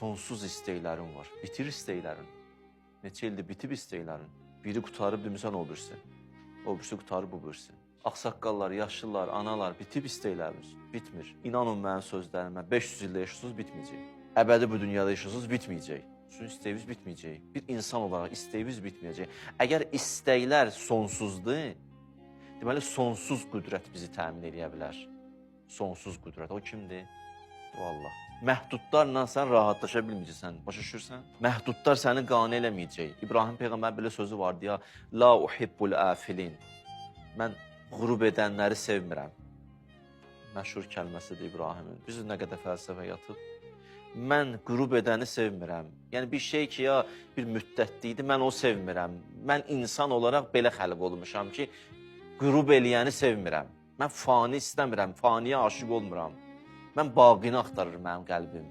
sonsuz istəklərin var. Bitir istəklərin. Neçə ildir bitib istəklərin. Biri qutarıb dümsən o birisi. O birisi qutarıb bu birisi. Ağsaqqallar, yaşlılar, analar bitib istəkləriniz. Bitmir. İnanın mənim sözlərimə 500 ildə yaşıyorsunuz bitməyəcək. Əbədi bu dünyada yaşıyorsunuz bitməyəcək. Sizin istəyiniz bitməyəcək. Bir insan olaraq istəyiniz bitməyəcək. Əgər istəklər sonsuzdur, deməli sonsuz qüdrət bizi təmin edə bilər. Sonsuz qüdrət. O kimdir? O Allah. Məhdudlarla sən rahatlaşa bilməyəcəksən. Başa düşürsən? Məhdudlar səni qane eləməyəcək. İbrahim Peyğəmbər belə sözü vardı ya, La uhibbul afilin. Mən qürub edənləri sevmirəm. Məşhur kəlməsidir İbrahimin. Biz nə qədər fəlsəfə yatıb. Mən qürub edəni sevmirəm. Yəni bir şey ki, ya bir müddətlidir, mən o sevmirəm. Mən insan olaraq belə xəlq olmuşam ki, qürub eləyəni sevmirəm. Mən fani istəmirəm, faniyə aşıq olmuram. Mən baqini axtarır mənim qəlbim.